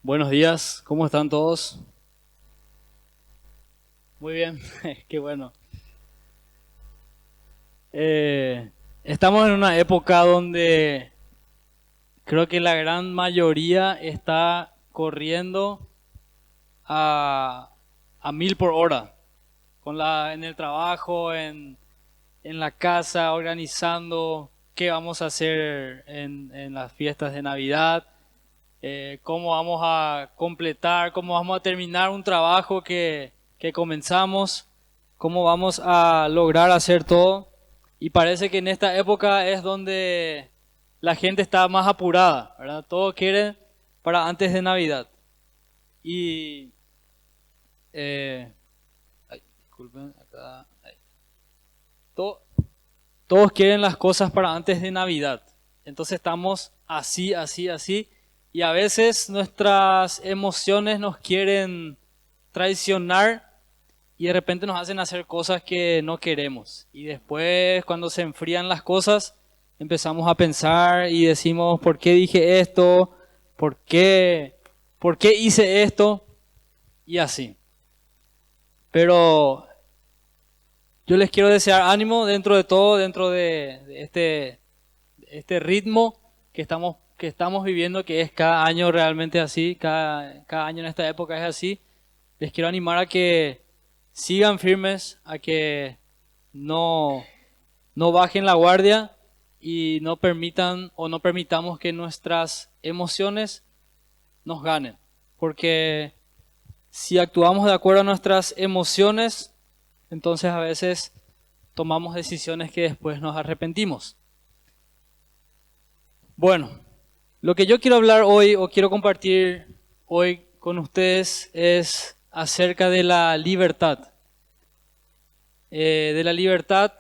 Buenos días, ¿cómo están todos? Muy bien, qué bueno. Estamos en una época donde creo que la gran mayoría está corriendo a, a 1000 por hora, en el trabajo, en la casa, organizando qué vamos a hacer en las fiestas de Navidad, cómo vamos a completar, cómo vamos a terminar un trabajo que comenzamos, cómo vamos a lograr hacer todo. Y parece que en esta época es donde la gente está más apurada, ¿verdad? Todo quiere para antes de Navidad. Y, disculpen, acá, to- todos quieren las cosas para antes de Navidad. Entonces estamos así, así, así. Y a veces nuestras emociones nos quieren traicionar y de repente nos hacen hacer cosas que no queremos. Y después, cuando se enfrían las cosas, empezamos a pensar y decimos, ¿por qué dije esto? ¿Por qué, por qué hice esto? Y así. Pero yo les quiero desear ánimo dentro de todo, dentro de este ritmo que estamos viviendo, que es cada año realmente así, cada año en esta época es así. Les quiero animar a que sigan firmes, a que no, no bajen la guardia y no permitan o no permitamos que nuestras emociones nos ganen. Porque si actuamos de acuerdo a nuestras emociones, entonces a veces tomamos decisiones que después nos arrepentimos. Bueno, lo que yo quiero hablar hoy o quiero compartir hoy con ustedes es acerca de la libertad. De la libertad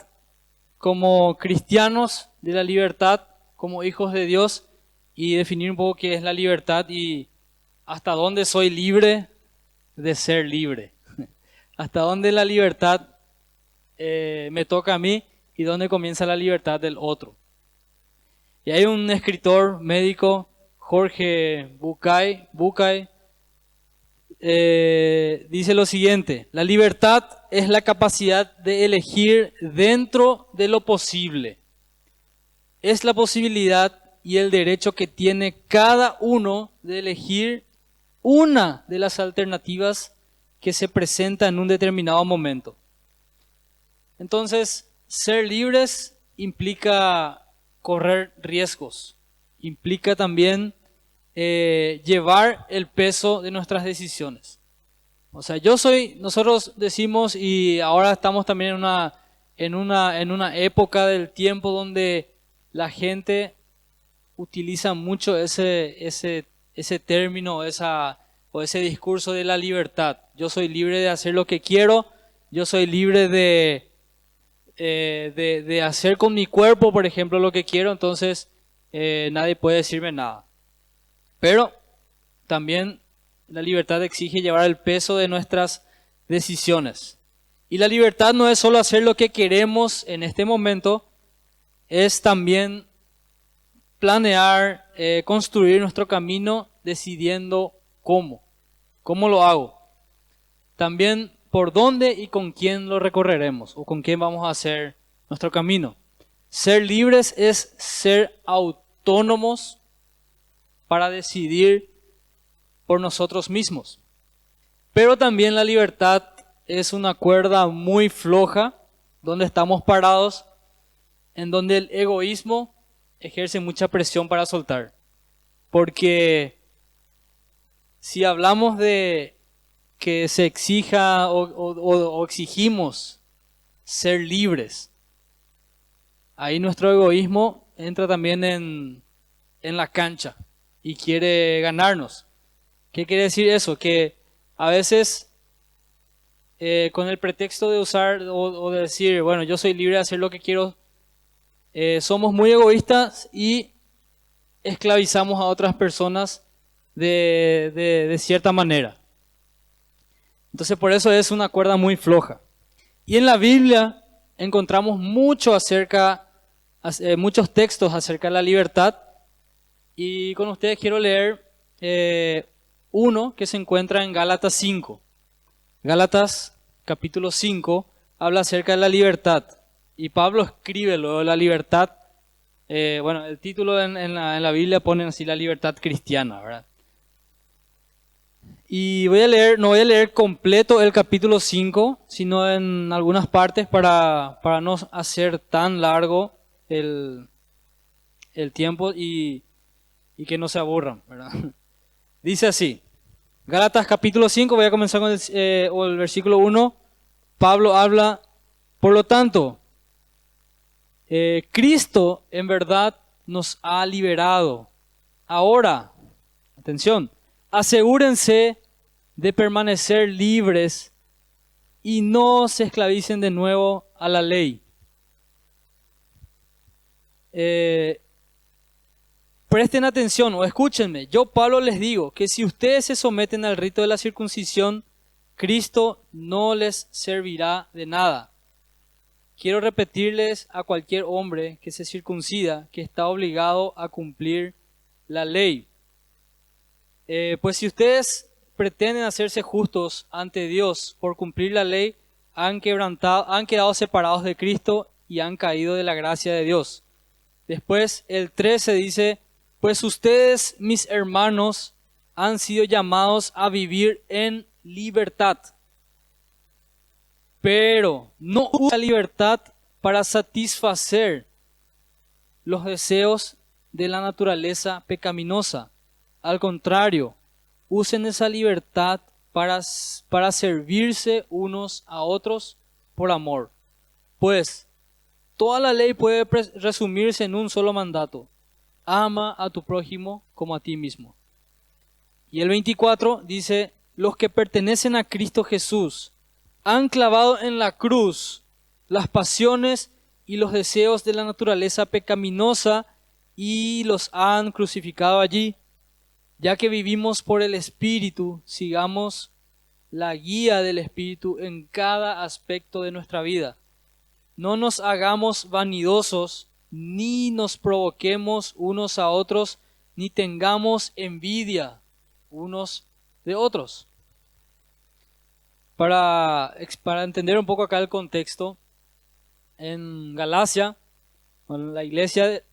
como cristianos, de la libertad como hijos de Dios y definir un poco qué es la libertad y hasta dónde soy libre de ser libre. Hasta dónde la libertad me toca a mí y dónde comienza la libertad del otro. Y hay un escritor médico, Jorge Bucay, dice lo siguiente: la libertad es la capacidad de elegir dentro de lo posible. Es la posibilidad y el derecho que tiene cada uno de elegir una de las alternativas que se presenta en un determinado momento. Entonces, ser libres implica correr riesgos, implica también llevar el peso de nuestras decisiones. O sea, nosotros decimos, y ahora estamos también en una época del tiempo donde la gente utiliza mucho ese término, o ese discurso de la libertad. Yo soy libre de hacer lo que quiero, yo soy libre de hacer con mi cuerpo, por ejemplo, lo que quiero, entonces nadie puede decirme nada. Pero también la libertad exige llevar el peso de nuestras decisiones. Y la libertad no es solo hacer lo que queremos en este momento, es también planear, construir nuestro camino decidiendo cómo lo hago. También por dónde y con quién lo recorreremos o con quién vamos a hacer nuestro camino. Ser libres es ser autónomos para decidir por nosotros mismos. Pero también la libertad es una cuerda muy floja donde estamos parados, en donde el egoísmo ejerce mucha presión para soltar. Porque si hablamos de que se exija o exigimos ser libres, ahí nuestro egoísmo entra también en la cancha y quiere ganarnos. ¿Qué quiere decir eso? Que a veces con el pretexto de usar o de decir, bueno, yo soy libre de hacer lo que quiero, somos muy egoístas y esclavizamos a otras personas de cierta manera. Entonces por eso es una cuerda muy floja. Y en la Biblia encontramos muchos textos acerca de la libertad. Y con ustedes quiero leer Uno que se encuentra en Gálatas 5. Gálatas capítulo 5 habla acerca de la libertad. Y Pablo escribe luego de la libertad. Bueno, el título en la Biblia pone así la libertad cristiana, ¿verdad? Y no voy a leer completo el capítulo 5, sino en algunas partes para no hacer tan largo el tiempo y que no se aburran, ¿verdad? Dice así, Gálatas capítulo 5, voy a comenzar con el versículo 1. Pablo habla, por lo tanto, Cristo en verdad nos ha liberado. Ahora, atención, asegúrense de permanecer libres y no se esclavicen de nuevo a la ley. Presten atención o escúchenme. Yo, Pablo, les digo que si ustedes se someten al rito de la circuncisión, Cristo no les servirá de nada. Quiero repetirles a cualquier hombre que se circuncida que está obligado a cumplir la ley. Pues si ustedes pretenden hacerse justos ante Dios por cumplir la ley, han quedado separados de Cristo y han caído de la gracia de Dios. Después el 13 dice, pues ustedes, mis hermanos, han sido llamados a vivir en libertad. Pero no usen la libertad para satisfacer los deseos de la naturaleza pecaminosa. Al contrario, usen esa libertad para servirse unos a otros por amor. Pues toda la ley puede resumirse en un solo mandato. Ama a tu prójimo como a ti mismo. Y el 24 dice, los que pertenecen a Cristo Jesús han clavado en la cruz las pasiones y los deseos de la naturaleza pecaminosa y los han crucificado allí. Ya que vivimos por el Espíritu, sigamos la guía del Espíritu en cada aspecto de nuestra vida. No nos hagamos vanidosos, ni nos provoquemos unos a otros, ni tengamos envidia unos de otros. Para entender un poco acá el contexto, en Galacia, en la iglesia de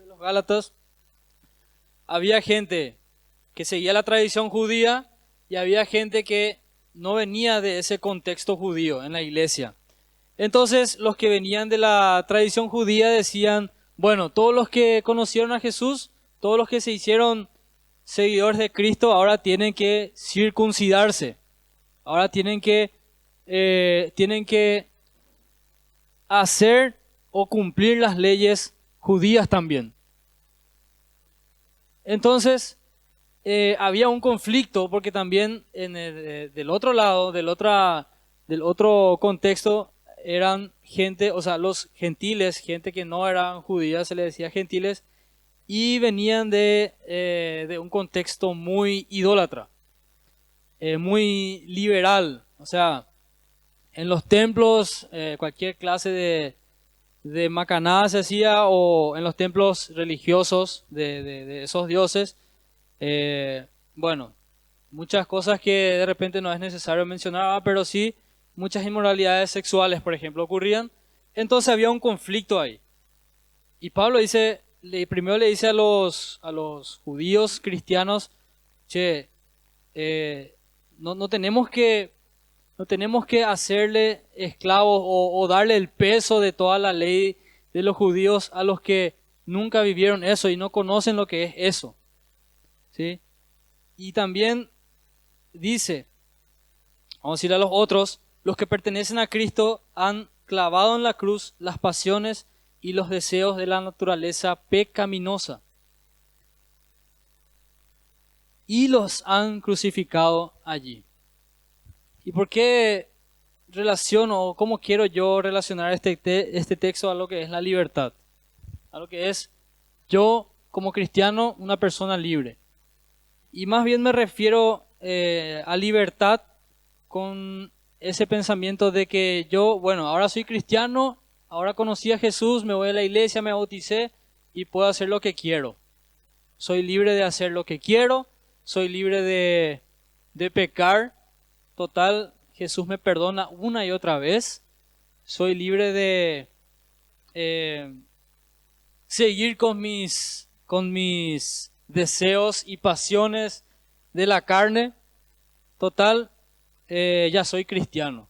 los Gálatas, había gente que seguía la tradición judía y había gente que no venía de ese contexto judío en la iglesia. Entonces los que venían de la tradición judía decían, bueno, todos los que conocieron a Jesús, todos los que se hicieron seguidores de Cristo, ahora tienen que circuncidarse. Ahora tienen que hacer o cumplir las leyes judías también. Entonces, había un conflicto porque también del otro lado, del otro contexto, eran gente, o sea, los gentiles, gente que no eran judías, se les decía gentiles, y venían de un contexto muy idólatra, muy liberal. O sea, en los templos, cualquier clase de macanada se hacía, o en los templos religiosos de esos dioses. Bueno, muchas cosas que de repente no es necesario mencionar, pero sí muchas inmoralidades sexuales, por ejemplo, ocurrían. Entonces había un conflicto ahí. Y Pablo primero le dice a los judíos cristianos, che, no tenemos que hacerle esclavos o darle el peso de toda la ley de los judíos a los que nunca vivieron eso y no conocen lo que es eso. ¿Sí? Y también dice, vamos a decir a los otros, los que pertenecen a Cristo han clavado en la cruz las pasiones y los deseos de la naturaleza pecaminosa y los han crucificado allí. ¿Y por qué relaciono, cómo quiero yo relacionar este texto a lo que es la libertad? A lo que es yo como cristiano una persona libre. Y más bien me refiero a libertad con ese pensamiento de que yo, bueno, ahora soy cristiano, ahora conocí a Jesús, me voy a la iglesia, me bauticé y puedo hacer lo que quiero. Soy libre de hacer lo que quiero, soy libre de pecar. Total, Jesús me perdona una y otra vez. Soy libre de seguir con mis deseos y pasiones de la carne. Total, ya soy cristiano.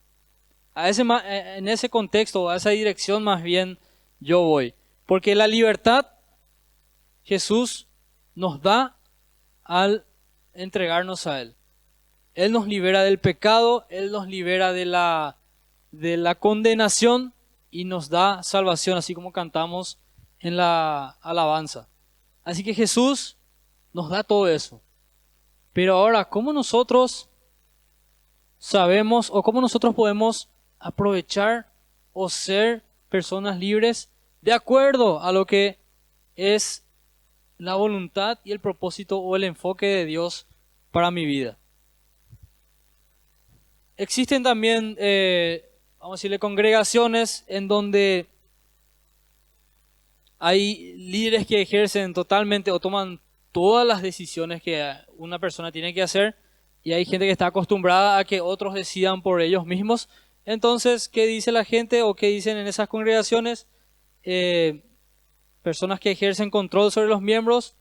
En ese contexto, a esa dirección más bien yo voy. Porque la libertad Jesús nos da al entregarnos a Él. Él nos libera del pecado, Él nos libera de la condenación y nos da salvación, así como cantamos en la alabanza. Así que Jesús nos da todo eso. Pero ahora, ¿cómo nosotros sabemos o cómo nosotros podemos aprovechar o ser personas libres de acuerdo a lo que es la voluntad y el propósito o el enfoque de Dios para mi vida? Existen también, vamos a decirle, congregaciones en donde hay líderes que ejercen totalmente o toman todas las decisiones que una persona tiene que hacer, y hay gente que está acostumbrada a que otros decidan por ellos mismos. Entonces, ¿qué dice la gente o qué dicen en esas congregaciones? Personas que ejercen control sobre los miembros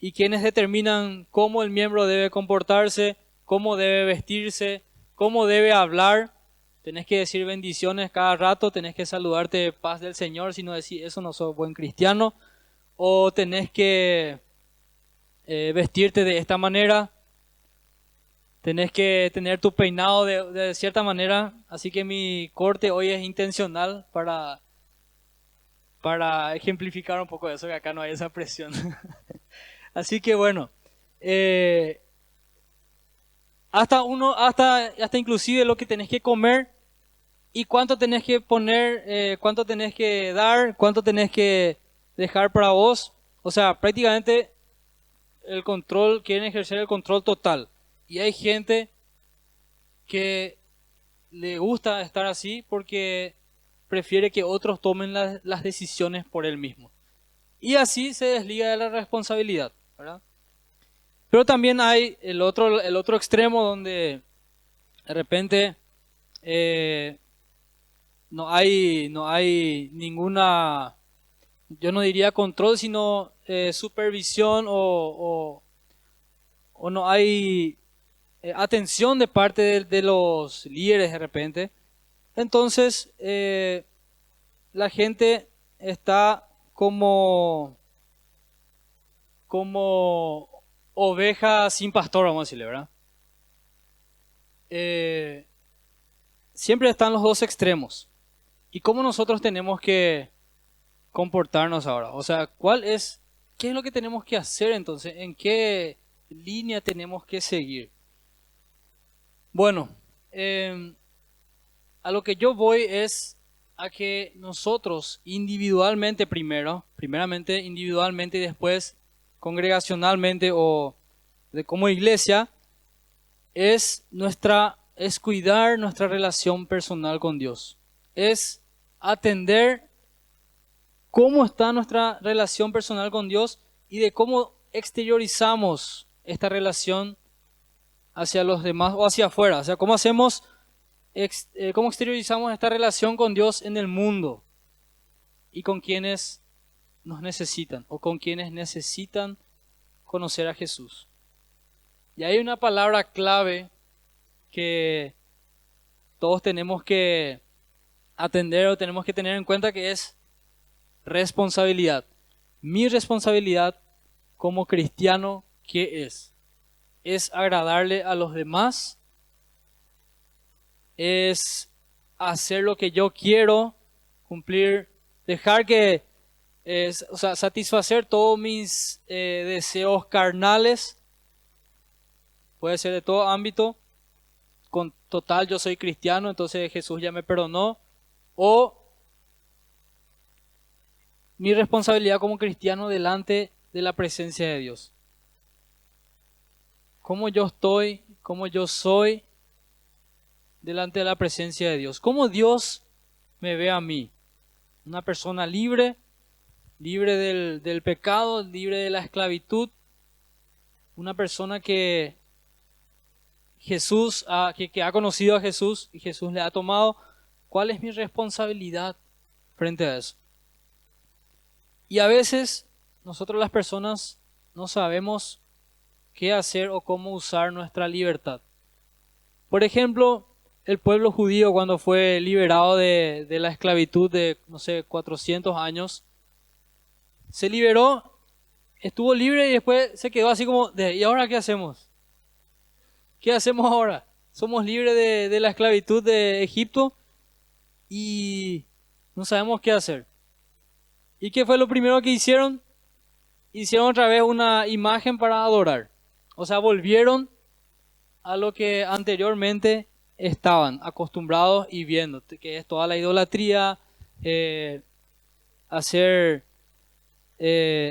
y quienes determinan cómo el miembro debe comportarse, cómo debe vestirse, cómo debe hablar. Tenés que decir bendiciones cada rato, tenés que saludarte paz del Señor, si no decís eso no sos buen cristiano. O tenés que vestirte de esta manera, tenés que tener tu peinado de cierta manera. Así que mi corte hoy es intencional para ejemplificar un poco eso, que acá no hay esa presión. Así que bueno, hasta inclusive lo que tenés que comer y cuánto tenés que poner, cuánto tenés que dar, cuánto tenés que dejar para vos. O sea, prácticamente quieren ejercer el control total. Y hay gente que le gusta estar así porque prefiere que otros tomen las decisiones por él mismo. Y así se desliga de la responsabilidad, ¿verdad? Pero también hay el otro extremo donde de repente no hay ninguna, yo no diría control, sino supervisión o no hay atención de parte de los líderes de repente. Entonces la gente está como oveja sin pastor, vamos a decirle, ¿verdad? Siempre están los dos extremos. ¿Y cómo nosotros tenemos que comportarnos ahora? O sea, ¿qué es lo que tenemos que hacer entonces? ¿En qué línea tenemos que seguir? Bueno, a lo que yo voy es a que nosotros individualmente primeramente individualmente y después congregacionalmente o como iglesia, es cuidar nuestra relación personal con Dios. Es atender cómo está nuestra relación personal con Dios y de cómo exteriorizamos esta relación hacia los demás o hacia afuera. O sea, cómo exteriorizamos esta relación con Dios en el mundo y con quienes nos necesitan o con quienes necesitan conocer a Jesús. Y hay una palabra clave que todos tenemos que atender o tenemos que tener en cuenta, que es responsabilidad. Mi responsabilidad como cristiano, ¿qué es? Es agradarle a los demás, es hacer lo que yo quiero, cumplir, dejar que, satisfacer todos mis deseos carnales, puede ser de todo ámbito. Con total, yo soy cristiano, entonces Jesús ya me perdonó. O mi responsabilidad como cristiano delante de la presencia de Dios. Cómo yo estoy, cómo yo soy delante de la presencia de Dios. Cómo Dios me ve a mí. Una persona libre del pecado, libre de la esclavitud. una persona que que ha conocido a Jesús y Jesús le ha tomado, ¿cuál es mi responsabilidad frente a eso? Y a veces nosotros las personas no sabemos qué hacer o cómo usar nuestra libertad. Por ejemplo, el pueblo judío cuando fue liberado de la esclavitud de, no sé, 400 años, se liberó, estuvo libre y después se quedó así como, ¿y ahora qué hacemos? ¿Qué hacemos ahora? Somos libres de la esclavitud de Egipto y no sabemos qué hacer. ¿Y qué fue lo primero que hicieron? Hicieron otra vez una imagen para adorar. O sea, volvieron a lo que anteriormente estaban acostumbrados y viendo, que es toda la idolatría,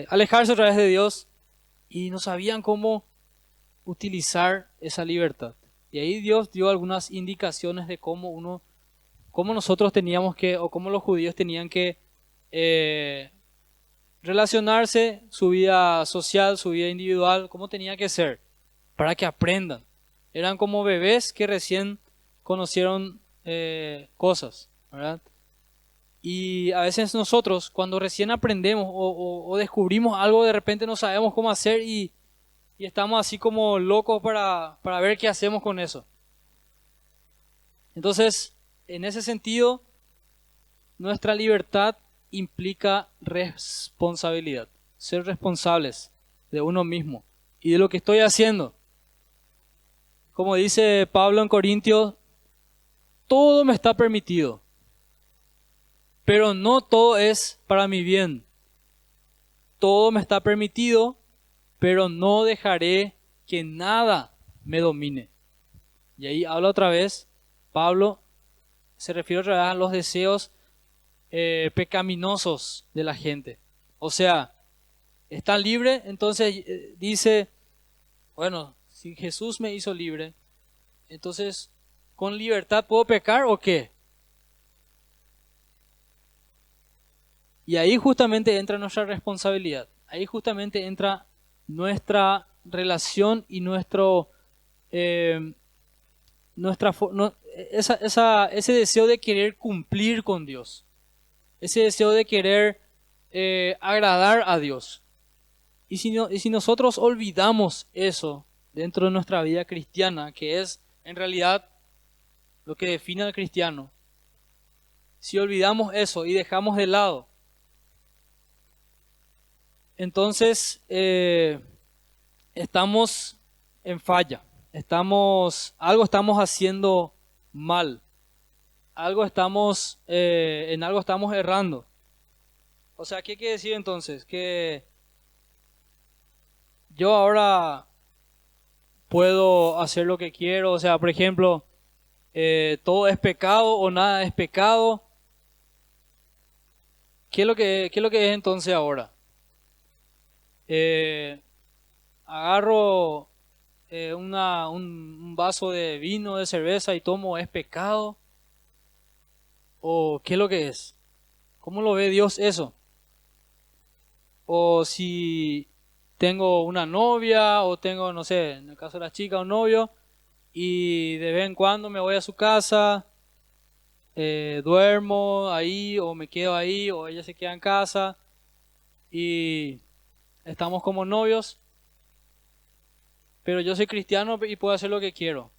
alejarse otra vez de Dios, y no sabían cómo utilizar esa libertad. Y ahí Dios dio algunas indicaciones de cómo nosotros teníamos que, o cómo los judíos tenían que relacionarse, su vida social, su vida individual, cómo tenía que ser, para que aprendan. Eran como bebés que recién conocieron cosas, ¿verdad? Y a veces nosotros, cuando recién aprendemos o descubrimos algo, de repente no sabemos cómo hacer y estamos así como locos para ver qué hacemos con eso. Entonces, en ese sentido, nuestra libertad implica responsabilidad, ser responsables de uno mismo y de lo que estoy haciendo. Como dice Pablo en Corintios, todo me está permitido, pero no todo es para mi bien. Todo me está permitido, pero no dejaré que nada me domine. Y ahí habla otra vez, Pablo se refiere otra vez a los deseos pecaminosos de la gente. O sea, está libre, entonces dice, bueno, si Jesús me hizo libre, entonces, ¿con libertad puedo pecar o qué? Y ahí justamente entra nuestra responsabilidad. Ahí justamente entra nuestra relación y ese deseo de querer cumplir con Dios. Ese deseo de querer agradar a Dios. Y si nosotros olvidamos eso dentro de nuestra vida cristiana, que es en realidad lo que define al cristiano, si olvidamos eso y dejamos de lado, entonces estamos en falla, algo estamos haciendo mal, en algo estamos errando. O sea, ¿qué quiere decir entonces? Que yo ahora puedo hacer lo que quiero, o sea, por ejemplo, todo es pecado o nada es pecado. ¿Qué es lo que es entonces ahora? Agarro un vaso de vino, de cerveza y tomo, ¿es pecado? ¿O qué es lo que es? ¿Cómo lo ve Dios eso? O si tengo una novia o tengo, no sé, en el caso de la chica, un novio, y de vez en cuando me voy a su casa, duermo ahí o me quedo ahí o ella se queda en casa y estamos como novios, pero yo soy cristiano y puedo hacer lo que quiero.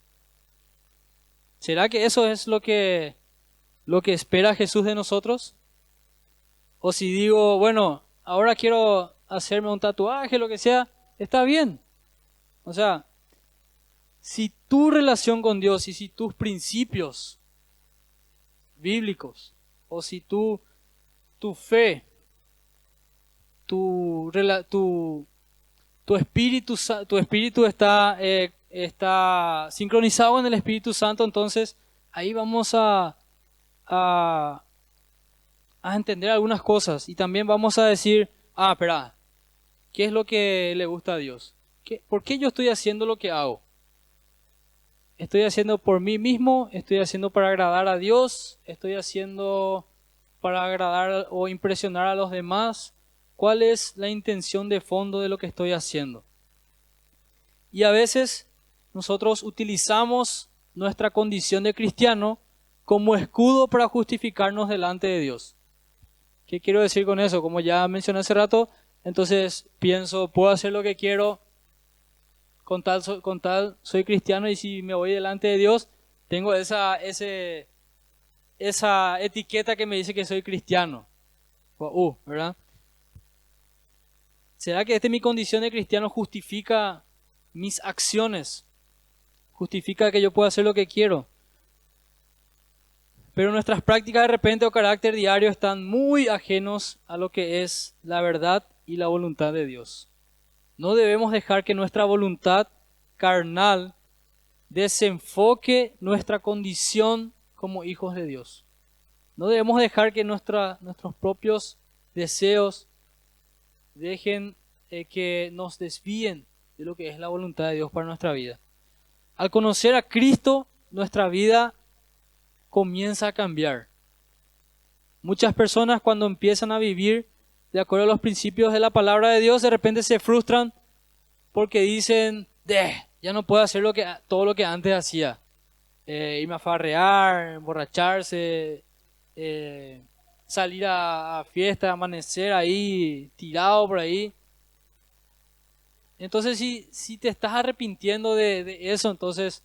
¿Será que eso es lo que espera Jesús de nosotros? O si digo, bueno, ahora quiero hacerme un tatuaje, lo que sea, está bien. O sea, si tu relación con Dios y si tus principios bíblicos o si tu fe, tu espíritu está sincronizado en el Espíritu Santo, entonces ahí vamos a entender algunas cosas y también vamos a decir, espera, ¿qué es lo que le gusta a Dios? ¿Por qué yo estoy haciendo lo que hago? ¿Estoy haciendo por mí mismo? ¿Estoy haciendo para agradar a Dios? ¿Estoy haciendo para agradar o impresionar a los demás? ¿Cuál es la intención de fondo de lo que estoy haciendo? Y a veces nosotros utilizamos nuestra condición de cristiano como escudo para justificarnos delante de Dios. ¿Qué quiero decir con eso? Como ya mencioné hace rato, entonces pienso, puedo hacer lo que quiero, con tal soy cristiano, y si me voy delante de Dios, tengo esa etiqueta que me dice que soy cristiano. ¿Verdad? ¿Será que mi condición de cristiano justifica mis acciones? Justifica que yo pueda hacer lo que quiero. Pero nuestras prácticas de repente o carácter diario están muy ajenos a lo que es la verdad y la voluntad de Dios. No debemos dejar que nuestra voluntad carnal desenfoque nuestra condición como hijos de Dios. No debemos dejar que nuestros propios deseos dejen que nos desvíen de lo que es la voluntad de Dios para nuestra vida. Al conocer a Cristo, nuestra vida comienza a cambiar. Muchas personas, cuando empiezan a vivir de acuerdo a los principios de la palabra de Dios, de repente se frustran porque dicen, ya no puedo hacer todo lo que antes hacía. Irme a farrear, emborracharse, salir a fiesta, amanecer ahí, tirado por ahí. Entonces, si te estás arrepintiendo de eso, entonces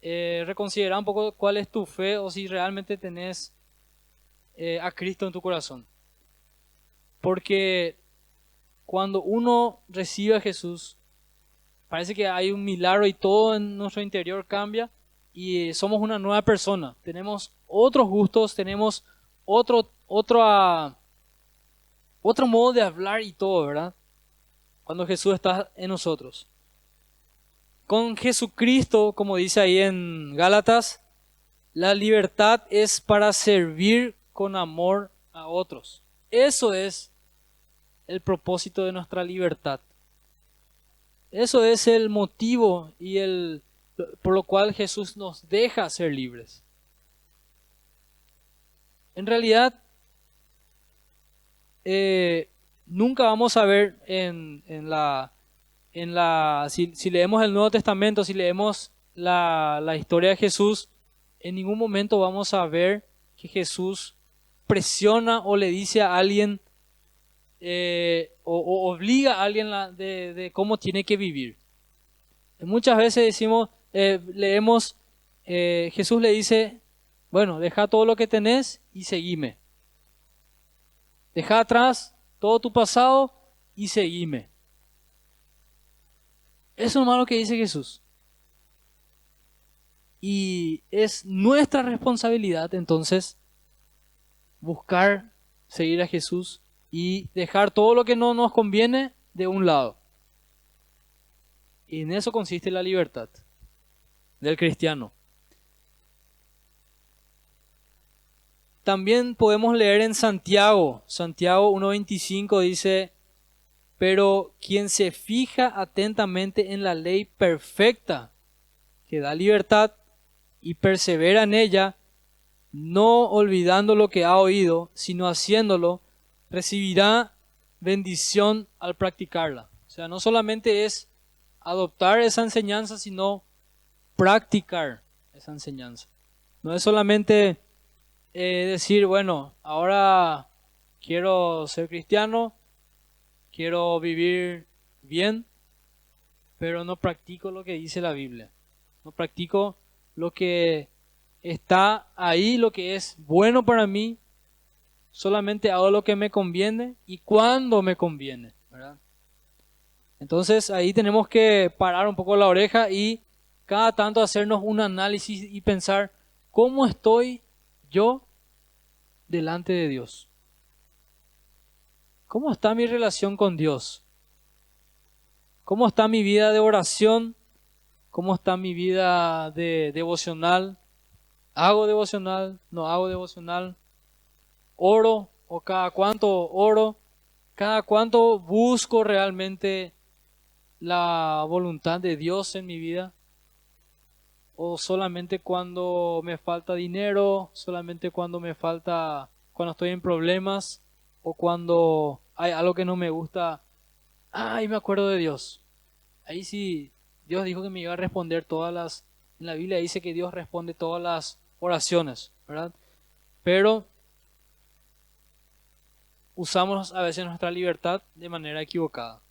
reconsidera un poco cuál es tu fe, o si realmente tenés a Cristo en tu corazón. Porque cuando uno recibe a Jesús, parece que hay un milagro y todo en nuestro interior cambia y somos una nueva persona. Tenemos otros gustos, tenemos otro modo de hablar y todo, ¿verdad? Cuando Jesús está en nosotros. Con Jesucristo, como dice ahí en Gálatas, la libertad es para servir con amor a otros. Eso es el propósito de nuestra libertad. Eso es el motivo por lo cual Jesús nos deja ser libres. En realidad, nunca vamos a ver si leemos el Nuevo Testamento, si leemos la historia de Jesús, en ningún momento vamos a ver que Jesús presiona o le dice a alguien o obliga a alguien de cómo tiene que vivir. Muchas veces leemos, Jesús le dice, bueno, deja todo lo que tenés y seguime. Deja atrás todo tu pasado y seguime. Eso es lo que dice Jesús. Y es nuestra responsabilidad entonces buscar seguir a Jesús y dejar todo lo que no nos conviene de un lado. Y en eso consiste la libertad del cristiano. También podemos leer en Santiago 1:25 dice, pero quien se fija atentamente en la ley perfecta que da libertad y persevera en ella, no olvidando lo que ha oído, sino haciéndolo, recibirá bendición al practicarla. O sea, no solamente es adoptar esa enseñanza, sino practicar esa enseñanza. No es solamente decir, bueno, ahora quiero ser cristiano, quiero vivir bien, pero no practico lo que dice la Biblia. No practico lo que está ahí, lo que es bueno para mí. Solamente hago lo que me conviene y cuando me conviene, ¿verdad? Entonces ahí tenemos que parar un poco la oreja y cada tanto hacernos un análisis y pensar, ¿cómo estoy yo delante de Dios? ¿Cómo está mi relación con Dios? ¿Cómo está mi vida de oración? ¿Cómo está mi vida de devocional? ¿Hago devocional? ¿No hago devocional? ¿Oro? ¿O cada cuánto oro? ¿Cada cuánto busco realmente la voluntad de Dios en mi vida? ¿O solamente cuando me falta dinero? ¿Solamente cuando cuando estoy en problemas? ¿O cuando hay algo que no me gusta? Ay, me acuerdo de Dios. ahí sí, Dios dijo que me iba a responder en la Biblia dice que Dios responde todas las oraciones, ¿verdad? Pero usamos a veces nuestra libertad de manera equivocada.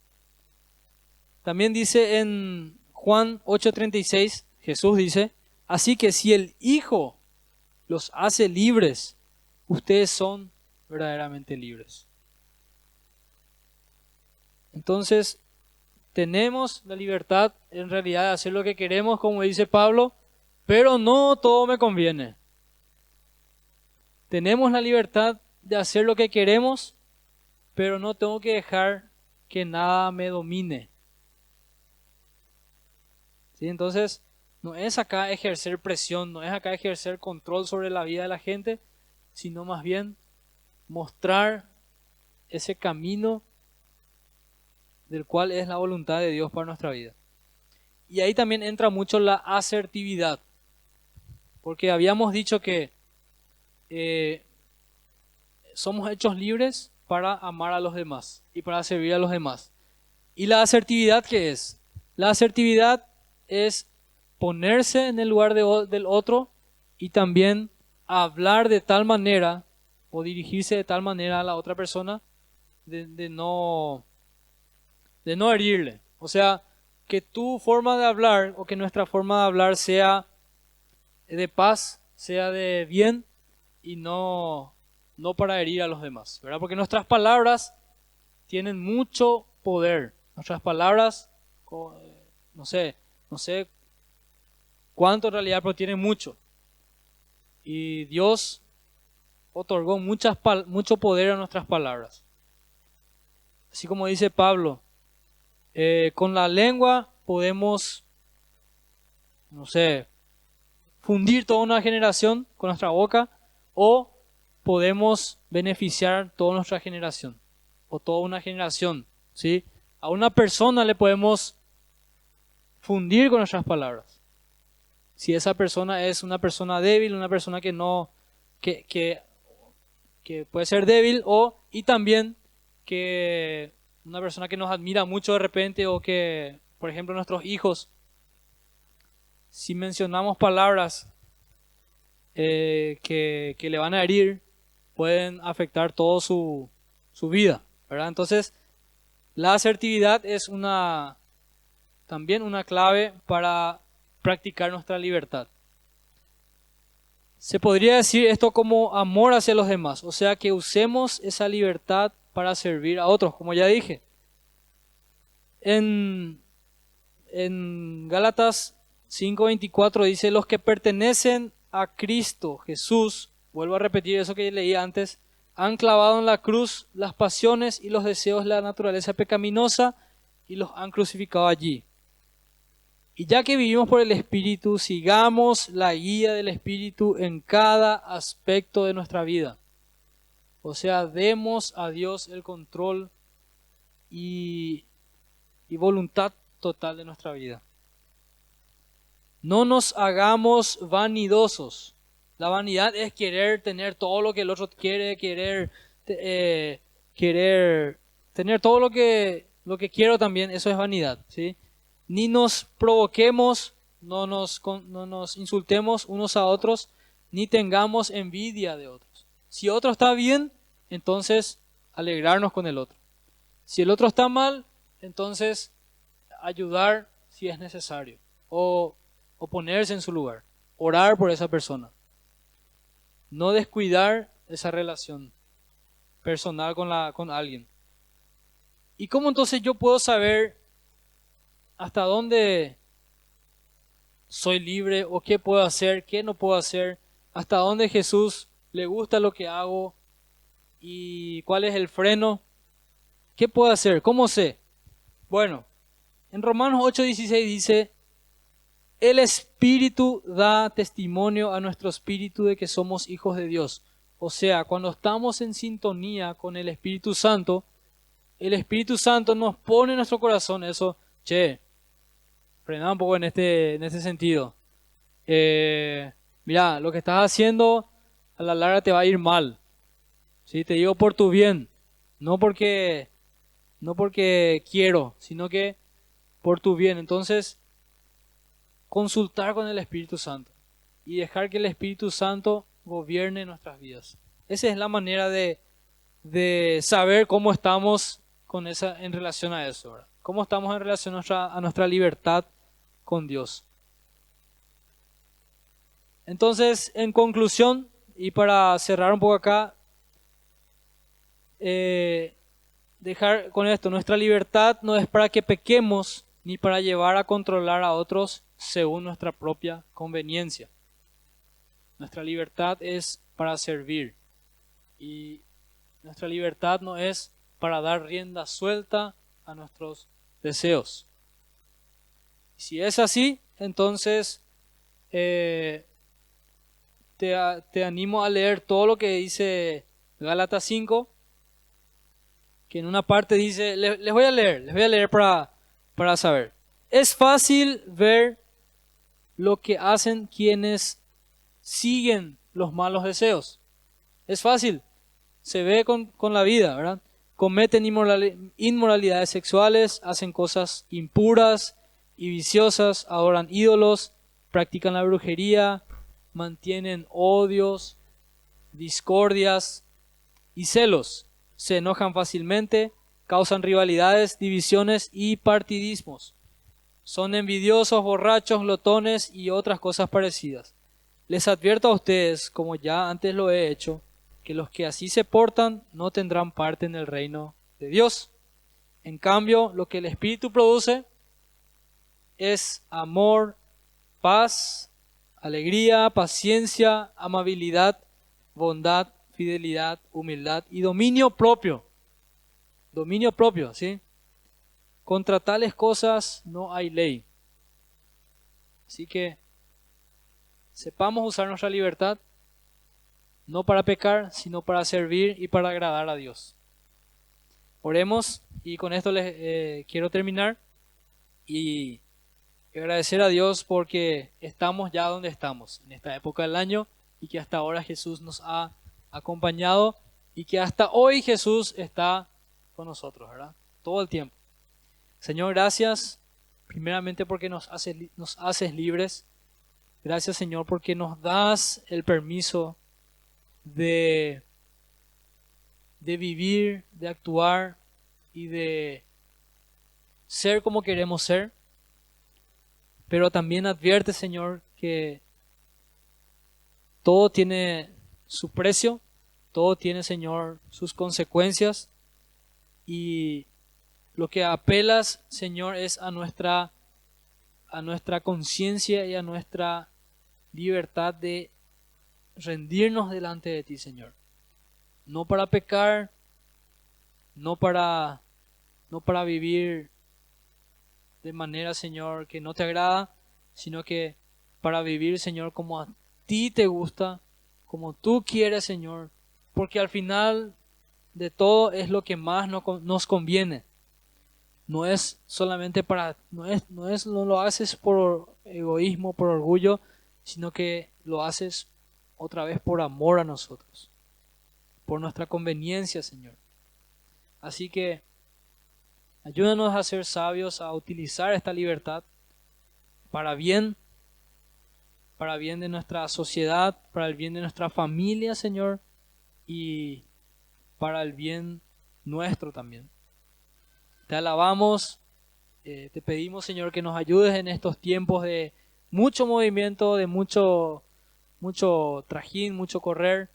También dice en Juan 8:36, Jesús dice, así que si el Hijo los hace libres, ustedes son verdaderamente libres. Entonces, tenemos la libertad en realidad de hacer lo que queremos, como dice Pablo, pero no todo me conviene. Tenemos la libertad de hacer lo que queremos, pero no tengo que dejar que nada me domine. ¿Sí? Entonces, no es acá ejercer presión, no es acá ejercer control sobre la vida de la gente, sino más bien mostrar ese camino del cual es la voluntad de Dios para nuestra vida. Y ahí también entra mucho la asertividad, porque habíamos dicho que somos hechos libres para amar a los demás y para servir a los demás. ¿Y la asertividad qué es? La asertividad es ponerse en el lugar del otro y también hablar de tal manera o dirigirse de tal manera a la otra persona de no herirle. O sea, que tu forma de hablar o que nuestra forma de hablar sea de paz, sea de bien y no para herir a los demás, ¿verdad? Porque nuestras palabras tienen mucho poder. Nuestras palabras, no sé cuánto en realidad, pero tienen mucho. Y Dios otorgó mucho poder a nuestras palabras. Así como dice Pablo, con la lengua podemos, fundir toda una generación con nuestra boca o podemos beneficiar toda nuestra generación o toda una generación, ¿sí? A una persona le podemos fundir con nuestras palabras. Si esa persona es una persona débil, una persona que no, que puede ser débil y también que una persona que nos admira mucho de repente o que, por ejemplo, nuestros hijos, si mencionamos palabras que le van a herir, pueden afectar toda su vida, ¿verdad? Entonces, la asertividad es también una clave para practicar nuestra libertad. Se podría decir esto como amor hacia los demás, o sea que usemos esa libertad para servir a otros, como ya dije. En Gálatas 5:24 dice, los que pertenecen a Cristo Jesús, vuelvo a repetir eso que leí antes, han clavado en la cruz las pasiones y los deseos de la naturaleza pecaminosa y los han crucificado allí. Y ya que vivimos por el Espíritu, sigamos la guía del Espíritu en cada aspecto de nuestra vida. O sea, demos a Dios el control y voluntad total de nuestra vida. No nos hagamos vanidosos. La vanidad es querer tener todo lo que el otro quiere, querer tener todo lo que quiero también, eso es vanidad, ¿sí? Ni nos provoquemos, no nos insultemos unos a otros, ni tengamos envidia de otros. Si otro está bien, entonces alegrarnos con el otro. Si el otro está mal, entonces ayudar si es necesario o ponerse en su lugar, orar por esa persona. No descuidar esa relación personal con alguien. ¿Y cómo entonces yo puedo saber hasta dónde soy libre o qué puedo hacer, qué no puedo hacer? ¿Hasta dónde Jesús le gusta lo que hago y cuál es el freno? ¿Qué puedo hacer? ¿Cómo sé? Bueno, en Romanos 8:16 dice, el Espíritu da testimonio a nuestro espíritu de que somos hijos de Dios. O sea, cuando estamos en sintonía con el Espíritu Santo nos pone en nuestro corazón eso, frena un poco en este sentido. Mira, lo que estás haciendo a la larga te va a ir mal. ¿Sí? Te digo por tu bien, no porque quiero, sino que por tu bien. Entonces, consultar con el Espíritu Santo y dejar que el Espíritu Santo gobierne nuestras vidas. Esa es la manera de saber cómo estamos en relación a eso, ¿verdad? Cómo estamos en relación a nuestra libertad con Dios. Entonces, en conclusión, y para cerrar un poco acá, dejar con esto, nuestra libertad no es para que pequemos ni para llevar a controlar a otros según nuestra propia conveniencia. Nuestra libertad es para servir y nuestra libertad no es para dar rienda suelta a nuestros deseos. Si es así, entonces te animo a leer todo lo que dice Gálatas 5, que en una parte dice, les voy a leer para saber. Es fácil ver lo que hacen quienes siguen los malos deseos. Es fácil, se ve con la vida, ¿verdad? Cometen inmoralidades sexuales, hacen cosas impuras y viciosas, adoran ídolos, practican la brujería, mantienen odios, discordias y celos. Se enojan fácilmente, causan rivalidades, divisiones y partidismos. Son envidiosos, borrachos, glotones y otras cosas parecidas. Les advierto a ustedes, como ya antes lo he hecho, que los que así se portan no tendrán parte en el reino de Dios. En cambio, lo que el Espíritu produce es amor, paz, alegría, paciencia, amabilidad, bondad, fidelidad, humildad y dominio propio. Dominio propio, ¿sí? Contra tales cosas no hay ley. Así que sepamos usar nuestra libertad, no para pecar, sino para servir y para agradar a Dios. Oremos y con esto les quiero terminar y agradecer a Dios porque estamos ya donde estamos, en esta época del año, y que hasta ahora Jesús nos ha acompañado y que hasta hoy Jesús está con nosotros, ¿verdad? Todo el tiempo. Señor, gracias primeramente porque nos haces libres. Gracias, Señor, porque nos das el permiso de vivir, de actuar y de ser como queremos ser. Pero también advierte, Señor, que todo tiene su precio, todo tiene, Señor, sus consecuencias. Y lo que apelas, Señor, es a nuestra conciencia y a nuestra libertad de rendirnos delante de ti, Señor. No para pecar, no para vivir de manera, Señor, que no te agrada, sino que para vivir, Señor, como a ti te gusta, como tú quieres, Señor, porque al final de todo es lo que más nos conviene. No es solamente no lo haces por egoísmo, por orgullo, sino que lo haces otra vez por amor a nosotros, por nuestra conveniencia, Señor. Así que ayúdanos a ser sabios, a utilizar esta libertad para bien de nuestra sociedad, para el bien de nuestra familia, Señor, y para el bien nuestro también. Te alabamos, te pedimos, Señor, que nos ayudes en estos tiempos de mucho movimiento, de mucho trajín, mucho correr,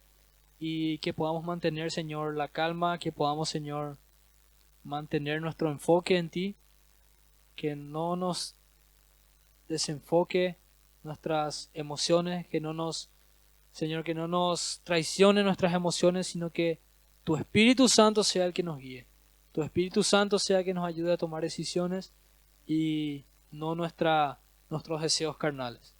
y que podamos mantener, Señor, la calma, que podamos, Señor, mantener nuestro enfoque en ti, que no nos desenfoque nuestras emociones, Señor, que no nos traicione nuestras emociones, sino que tu Espíritu Santo sea el que nos guíe. Tu Espíritu Santo sea el que nos ayude a tomar decisiones y no nuestros deseos carnales.